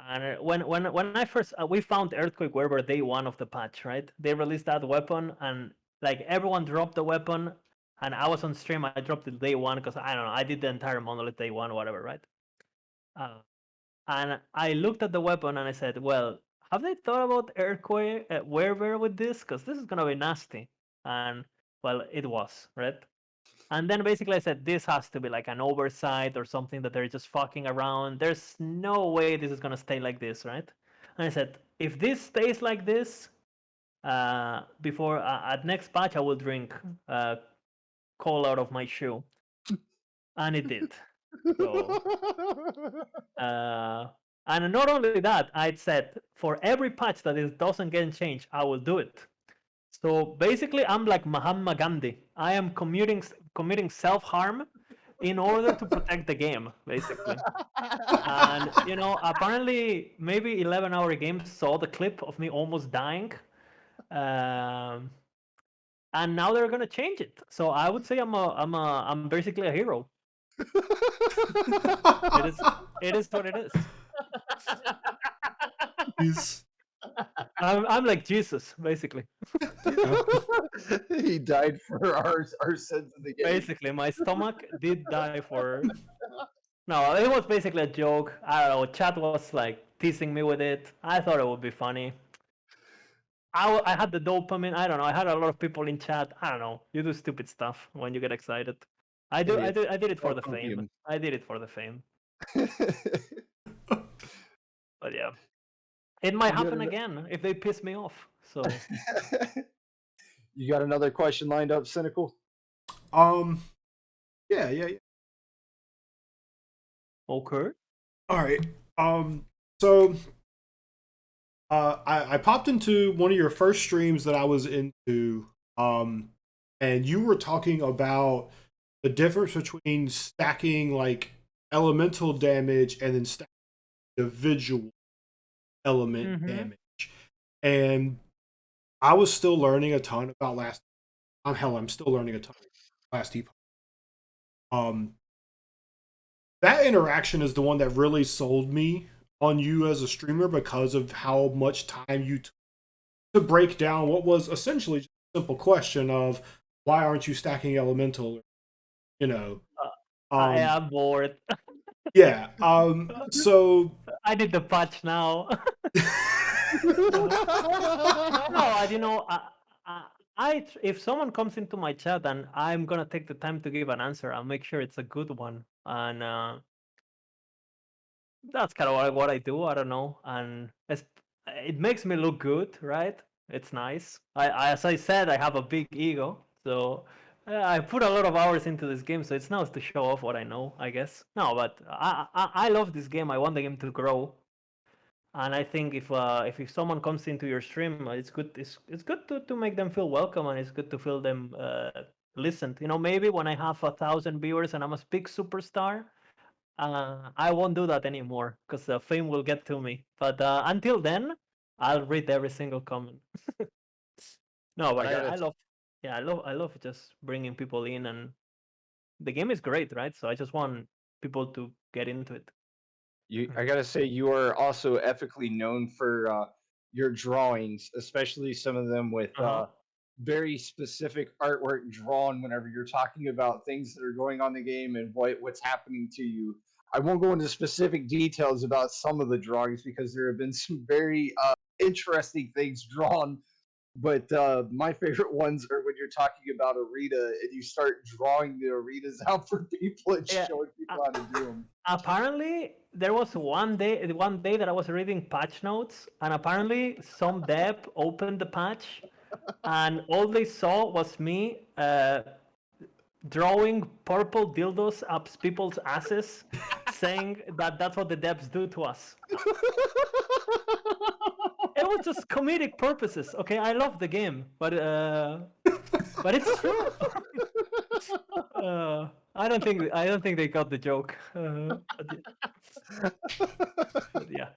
and when I first we found Earthquake Werber day one of the patch, right? They released that weapon, and like everyone dropped the weapon, and I was on stream. I dropped it day one because I don't know. I did the entire monolith day one, whatever, right? And I looked at the weapon and I said, well, have they thought about Earthquake Werber with this? Because this is gonna be nasty. And well, it was, right? And then basically I said, this has to be like an oversight or something that they're just fucking around. There's no way this is gonna stay like this, right? And I said, if this stays like this, before at next patch I will drink coal out of my shoe, and it did. So, and not only that, I'd said for every patch that it doesn't get changed, I will do it. So basically, I'm like Mahatma Gandhi. I am committing self-harm in order to protect the game, basically. And apparently, maybe 11-hour games saw the clip of me almost dying, and now they're gonna change it. So I would say I'm basically a hero. It is what it is. I'm like Jesus, basically. He died for our sins of the game. Basically, my stomach did die for. No, it was basically a joke. I don't know. Chat was like teasing me with it. I thought it would be funny. I had the dopamine. I don't know. I had a lot of people in chat. I don't know. You do stupid stuff when you get excited. I did it for the fame. I did it for the fame. But yeah, it might happen again if they piss me off. So. You got another question lined up, Cynical? Yeah. Okay. All right. So I popped into one of your first streams that I was into, and you were talking about the difference between stacking like elemental damage and then stacking individual element damage. And I was still learning a ton about last. I'm still learning a ton about last Epoch. That interaction is the one that really sold me on you as a streamer because of how much time you took to break down what was essentially just a simple question of why aren't you stacking elemental? I am bored. Yeah. So I did the patch now. No, if someone comes into my chat and I'm gonna take the time to give an answer, I'll make sure it's a good one, and that's kind of what I do. I don't know, and it makes me look good, right? It's nice. As I said, I have a big ego, so I put a lot of hours into this game, so it's nice to show off what I know, I guess. No, but I love this game. I want the game to grow. And I think if someone comes into your stream, it's good. It's good to make them feel welcome, and it's good to feel them listened. Maybe when I have 1,000 viewers and I'm a big superstar, I won't do that anymore because the fame will get to me. But until then, I'll read every single comment. No, but I love just bringing people in, and the game is great, right? So I just want people to get into it. I gotta say, you are also epically known for your drawings, especially some of them with very specific artwork drawn whenever you're talking about things that are going on in the game and what's happening to you. I won't go into specific details about some of the drawings because there have been some very interesting things drawn. But my favorite ones are when you're talking about Arita and you start drawing the Aritas out for people and showing people how to do them. Apparently, there was one day that I was reading patch notes, and apparently some dev opened the patch, and all they saw was me drawing purple dildos up people's asses, saying that that's what the devs do to us. It was just comedic purposes. Okay, I love the game, but it's true. I don't think they got the joke. But yeah.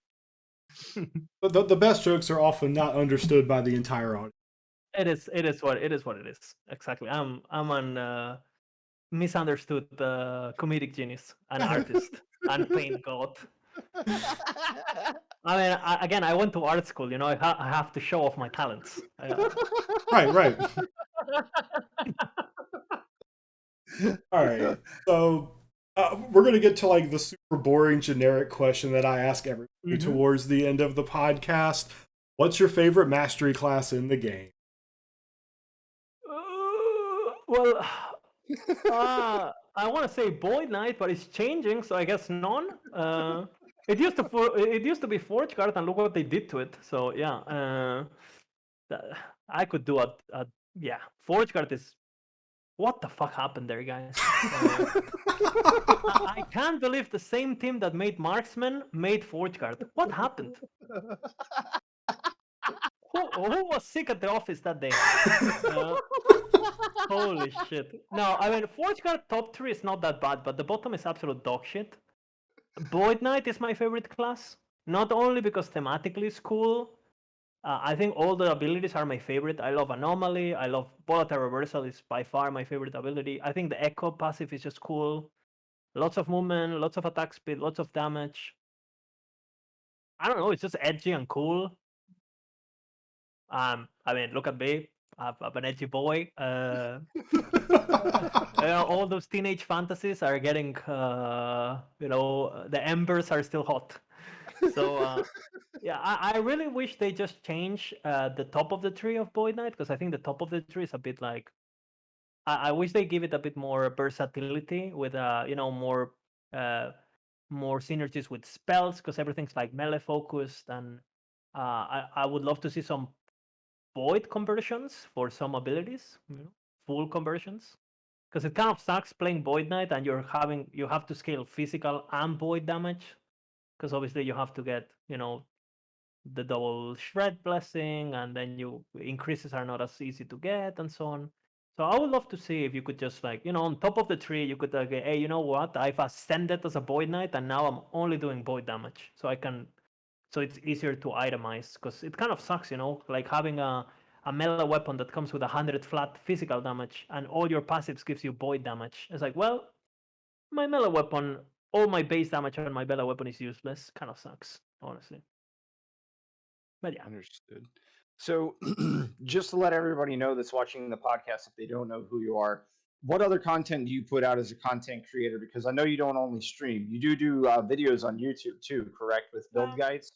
the best jokes are often not understood by the entire audience. It is what it is. Exactly. I'm an misunderstood comedic genius, an artist, and paint god. I mean, again, I went to art school. I have to show off my talents. Right. All right. So we're gonna get to like the super boring generic question that I ask everybody towards the end of the podcast. What's your favorite mastery class in the game? Well, I want to say Void Knight, but it's changing, so I guess none. It used to be Forge Guard, and look what they did to it. So yeah, I could do a Forge Guard is. What the fuck happened there, guys? I can't believe the same team that made Marksman made Forge Guard. What happened? Who was sick at the office that day? Holy shit. No, I mean, Forge Guard top 3 is not that bad, but the bottom is absolute dog shit. Void Knight is my favorite class. Not only because thematically it's cool, I think all the abilities are my favorite. I love Anomaly. I love Volatile Reversal is by far my favorite ability. I think the Echo passive is just cool. Lots of movement, lots of attack speed, lots of damage. I don't know. It's just edgy and cool. I mean, look at me. I'm an edgy boy. All those teenage fantasies are getting, the embers are still hot. So yeah, I really wish they just change the top of the tree of Void Knight, because I think the top of the tree is a bit like. I wish they give it a bit more versatility with more synergies with spells, because everything's like melee focused, and I would love to see some void conversions for some abilities, full conversions, because it kind of sucks playing Void Knight and you have to scale physical and void damage, because obviously you have to get the double shred blessing, and then increases are not as easy to get, and so on. So I would love to see if you could just on top of the tree, you could hey, you know what? I've ascended as a Void Knight, and now I'm only doing void damage, so it's easier to itemize, because it kind of sucks, like having a melee weapon that comes with 100 flat physical damage, and all your passives gives you void damage. It's like, well, my melee weapon, all my base damage on my melee weapon is useless. Kind of sucks, honestly. But yeah. Understood. So, just to let everybody know that's watching the podcast, if they don't know who you are, what other content do you put out as a content creator? Because I know you don't only stream; you do videos on YouTube too, correct? With build guides.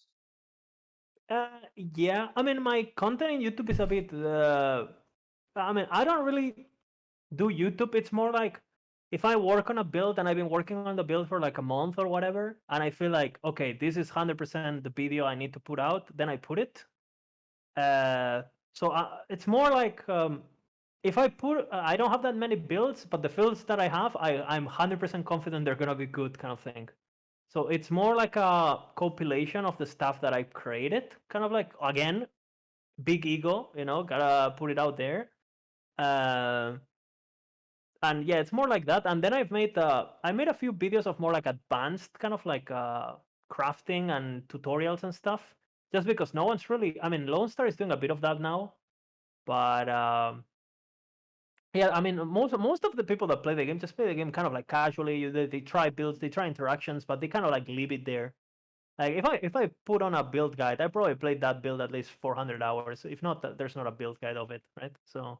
Yeah. I mean, my content in YouTube is a bit. I mean, I don't really do YouTube. It's more like if I work on a build and I've been working on the build for like a month or whatever, and I feel like, okay, this is 100% the video I need to put out, then I put it. So it's more like if I don't have that many builds, but the builds that I have, I'm 100% confident they're gonna be good, kind of thing. So it's more like a compilation of the stuff that I've created, kind of like, again, big ego, gotta put it out there. And yeah, it's more like that. And then I made a few videos of more like advanced kind of like crafting and tutorials and stuff, just because no one's really. I mean, Lone Star is doing a bit of that now, but yeah, I mean, most of the people that play the game just play the game kind of like casually. They try builds, they try interactions, but they kind of like leave it there. Like if I put on a build guide, I probably played that build at least 400 hours. If not, there's not a build guide of it, right? So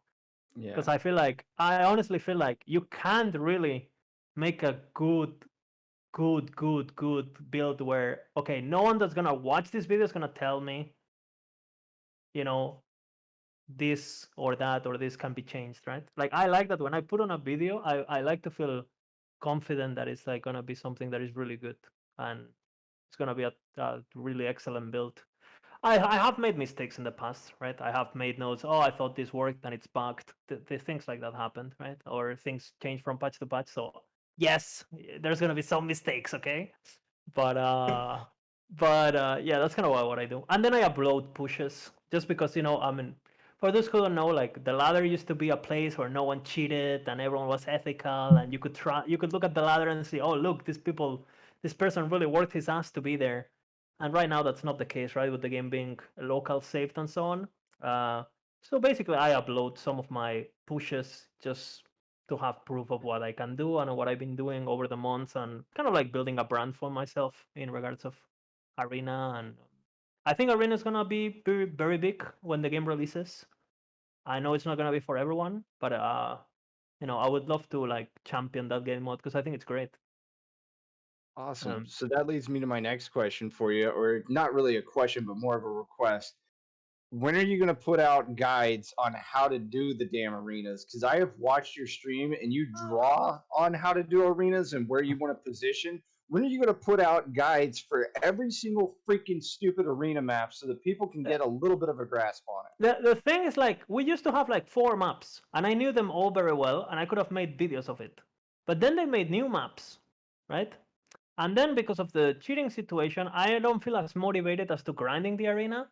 because Yeah. I honestly feel like you can't really make a good build where, okay, no one that's gonna watch this video is gonna tell me, this or that or this can be changed, right? Like I like that when I put on a video, I like to feel confident that it's like gonna be something that is really good, and it's gonna be a really excellent build. I have made mistakes in the past, right? I have made notes. Oh, I thought this worked and it's bugged. The things like that happened, right? Or things change from patch to patch. So yes, there's gonna be some mistakes, okay? But yeah, that's kind of what I do. And then I upload pushes, just because I mean, for those who don't know, like the ladder used to be a place where no one cheated and everyone was ethical, and you could look at the ladder and see, oh look, this person really worked his ass to be there. And right now that's not the case, right? With the game being local saved and so on. So basically, I upload some of my pushes just to have proof of what I can do and what I've been doing over the months, and kind of like building a brand for myself in regards of Arena. And I think Arena is gonna be very, very big when the game releases. I know it's not gonna be for everyone, but I would love to like champion that game mode because I think it's great. Awesome. So that leads me to my next question for you, or not really a question, but more of a request. When are you going to put out guides on how to do the damn arenas? Because I have watched your stream and you draw on how to do arenas and where you want to position. When are you going to put out guides for every single freaking stupid arena map so that people can get a little bit of a grasp on it? The thing is, like, we used to have like 4 maps, and I knew them all very well, and I could have made videos of it. But then they made new maps, right? And then because of the cheating situation, I don't feel as motivated as to grinding the arena.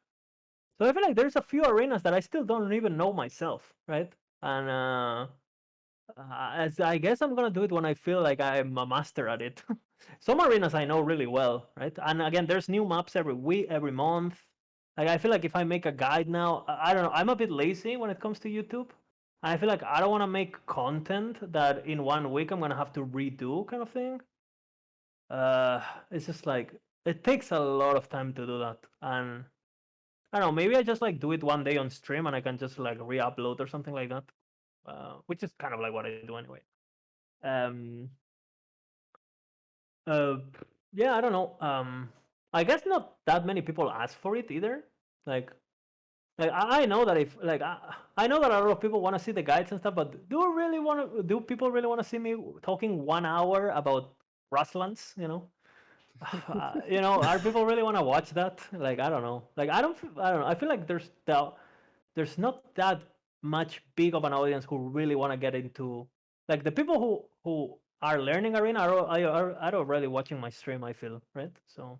So I feel like there's a few arenas that I still don't even know myself, right? and as I guess I'm gonna do it when I feel like I'm a master at it. Some arenas I know really well, right? And again, there's new maps every week, every month. Like I feel like if I make a guide now, I don't know. I'm a bit lazy when it comes to YouTube. And I feel like I don't want to make content that in 1 week I'm gonna have to redo, kind of thing. Uh, it's just like it takes a lot of time to do that, and I don't know. Maybe I just like do it one day on stream, and I can just like re-upload or something like that, which is kind of like what I do anyway. Um, uh, yeah, I don't know. I guess not that many people ask for it either. Like, I know that if like I know that a lot of people want to see the guides and stuff, but do people really want to see me talking 1 hour about grasslands? Are people really want to watch that? Like, I don't know. Like, I don't know. I feel like there's not that much big of an audience who really want to get into, like, the people who are learning arena are already watching my stream. I feel, right. So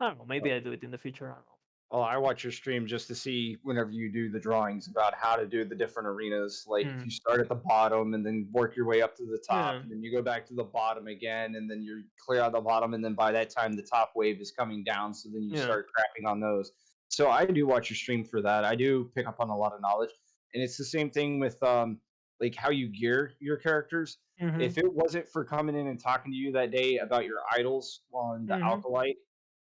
I don't know. Maybe I do it in the future. I don't know. Oh, I watch your stream just to see whenever you do the drawings about how to do the different arenas. Like if you start at the bottom and then work your way up to the top, Yeah. and then you go back to the bottom again, and then you clear out the bottom, and then by that time the top wave is coming down, so then you Yeah. start crapping on those. So I do watch your stream for that. I do pick up on a lot of knowledge, and it's the same thing with like how you gear your characters. Mm-hmm. If it wasn't for coming in and talking to you that day about your idols on the Mm-hmm. Alkalite,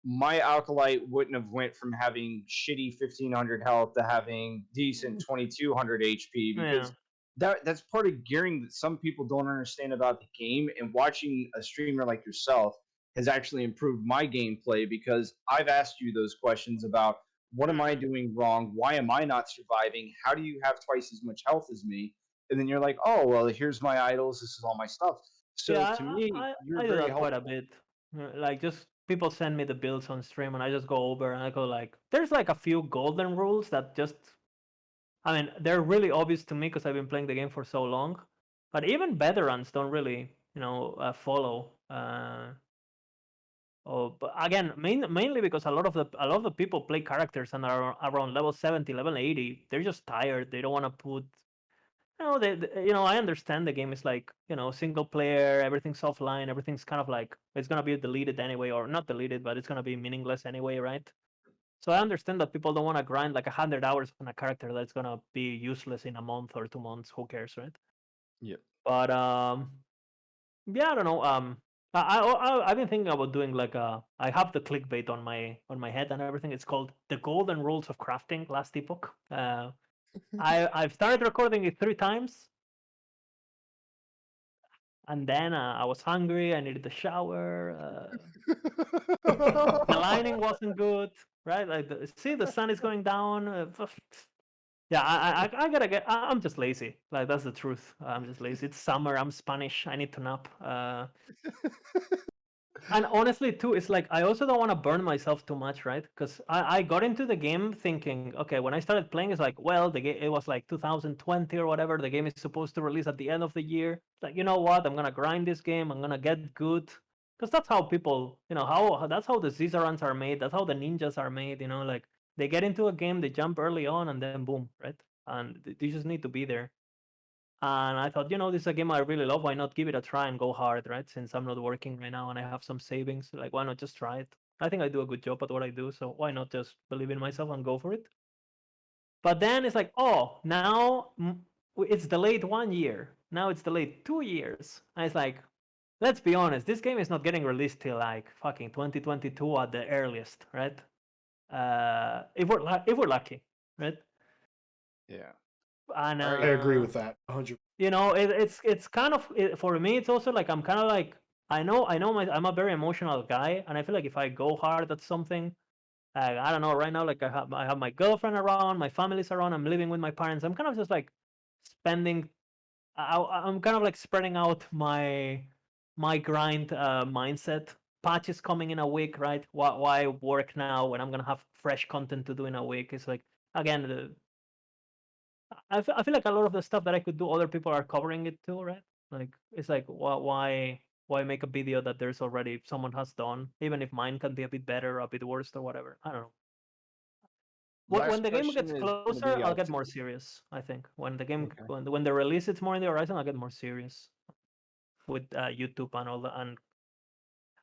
my Alkalite wouldn't have went from having shitty 1500 health to having decent 2200 HP, Yeah. because that's part of gearing that some people don't understand about the game. And watching a streamer like yourself has actually improved my gameplay, because I've asked you those questions about what am I doing wrong? Why am I not surviving? How do you have twice as much health as me? And then you're like, oh, well, here's my idols. This is all my stuff. Yeah, So to me, I you're do very that quite a helpful. bit. Like, just people send me the builds on stream, and I just go over and I go like, there's like a few golden rules that just, I mean, they're really obvious to me because I've been playing the game for so long. But even veterans don't really, follow. But again, mainly because a lot of the people play characters and are around level 70, level 80. They're just tired. They don't want to put. I understand the game is like, single player, everything's offline, everything's kind of like it's gonna be deleted anyway, or not deleted, but it's gonna be meaningless anyway, right? So I understand that people don't want to grind like 100 hours on a character that's gonna be useless in a month or 2 months. Who cares, right? Yep. But yeah, I don't know. I've been thinking about doing like I have the clickbait on my head and everything. It's called the Golden Rules of Crafting Last Epoch. I've started recording it 3 times, and then I was hungry. I needed a shower. The lighting wasn't good, right? Like, see, the sun is going down. Yeah, I gotta get. I'm just lazy. Like, that's the truth. I'm just lazy. It's summer. I'm Spanish. I need to nap. And honestly, too, it's like I also don't want to burn myself too much, right? Because I got into the game thinking, okay, when I started playing, it's like, well, the game it was like 2020 or whatever. The game is supposed to release at the end of the year. Like, you know what? I'm gonna grind this game. I'm gonna get good. Because that's how people, that's how the Zizarans are made. That's how the ninjas are made. Like they get into a game, they jump early on, and then boom, right? And they just need to be there. And I thought, this is a game I really love. Why not give it a try and go hard, right? Since I'm not working right now and I have some savings, like, why not just try it? I think I do a good job at what I do, so why not just believe in myself and go for it? But then it's like, oh, now it's delayed 1 year. Now it's delayed 2 years. And it's like, let's be honest, this game is not getting released till like fucking 2022 at the earliest, right? If we're lucky, right? Yeah. And All I right. agree with that 100. it's kind of for me. It's also like I'm kind of like I know I'm a very emotional guy, and I feel like if I go hard at something, I don't know. Right now, like I have my girlfriend around, my family's around. I'm living with my parents. I'm kind of just like spending. I'm kind of like spreading out my grind mindset. Patch is coming in a week, right? Why work now when I'm gonna have fresh content to do in a week? It's like, again, I feel like a lot of the stuff that I could do, other people are covering it too, right? Like, it's like, why make a video that there's already someone has done, even if mine can be a bit better or a bit worse or whatever. I don't know. When last the game question gets is gonna closer, be I'll get more serious. I think when the game okay. when the release it's more in the horizon, I'll get more serious with YouTube and all that.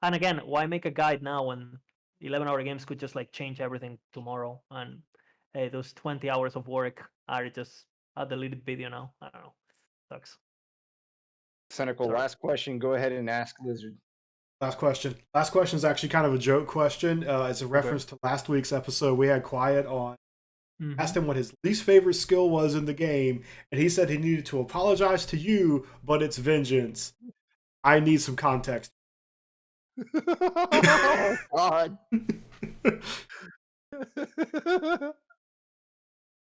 And again, why make a guide now when 11-hour games could just like change everything tomorrow? And hey, those 20 hours of work are just a deleted video now. I don't know. Sucks. Cynical. Sorry. Last question. Go ahead and ask Lizard. Last question. Last question is actually kind of a joke question. It's a reference to last week's episode. We had Quiet on. Mhm. Asked him what his least favorite skill was in the game, and he said he needed to apologize to you, but it's vengeance. I need some context. Oh God.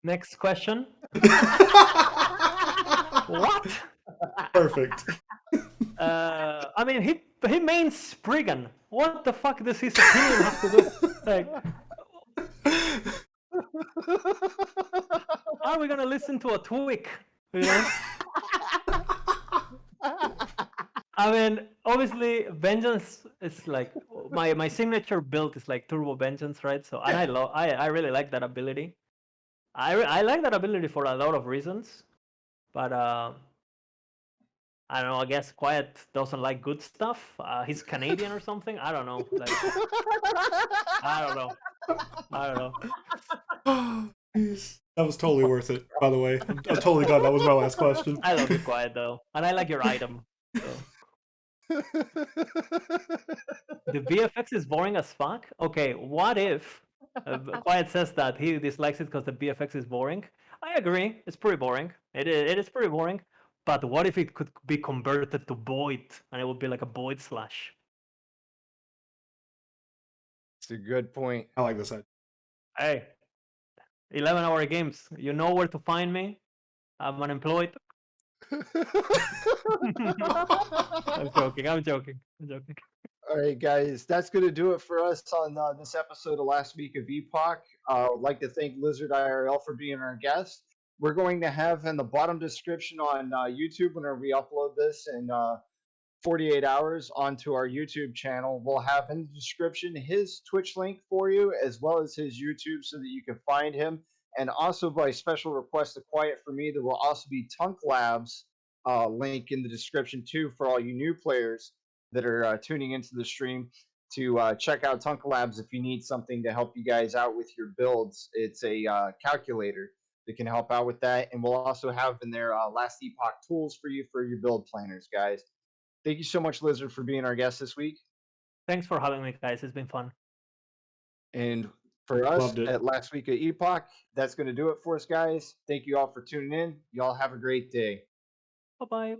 Next question. What? Perfect. I mean, he mains Spriggan. What the fuck does his opinion have to do? Like, are we gonna listen to a tweak? You know? I mean, obviously, Vengeance is like my signature build is like Turbo Vengeance, right? So, and I really like that ability. I like that ability for a lot of reasons, but I don't know. I guess Quiet doesn't like good stuff. He's Canadian or something. I don't know. Like, I don't know. I don't know. That was totally worth it, by the way. I'm totally glad that was my last question. I love you, Quiet, though, and I like your item. So. The VFX is boring as fuck. Okay, what if Quiet says that he dislikes it because the VFX is boring? I agree. It's pretty boring. It is pretty boring. But what if it could be converted to Void and it would be like a Void slash? It's a good point. I like this idea. Hey, 11-hour games. You know where to find me. I'm unemployed. I'm joking. All right, guys, that's going to do it for us on this episode of Last Week of Epoch. I'd like to thank Lizard IRL for being our guest. We're going to have in the bottom description on YouTube whenever we upload this in 48 hours onto our YouTube channel. We'll have in the description his Twitch link for you, as well as his YouTube, so that you can find him. And also, by special request of Quiet for Me, there will also be Tunk Labs link in the description too for all you new players that are tuning into the stream to check out Tunk Labs if you need something to help you guys out with your builds. It's a calculator that can help out with that, and we'll also have in there Last Epoch tools for you for your build planners, guys. Thank you so much, Lizard, for being our guest this week. Thanks for having me, guys. It's been fun. And for us Loved it. at Last Week of Epoch, that's going to do it for us, guys. Thank you all for tuning in. Y'all have a great day. Bye-bye.